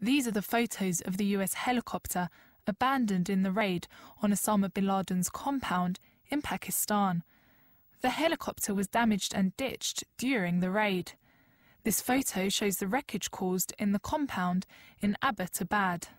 These are the photos of the US helicopter abandoned in the raid on Osama bin Laden's compound in Pakistan. The helicopter was damaged and ditched during the raid. This photo shows the wreckage caused in the compound in Abbottabad.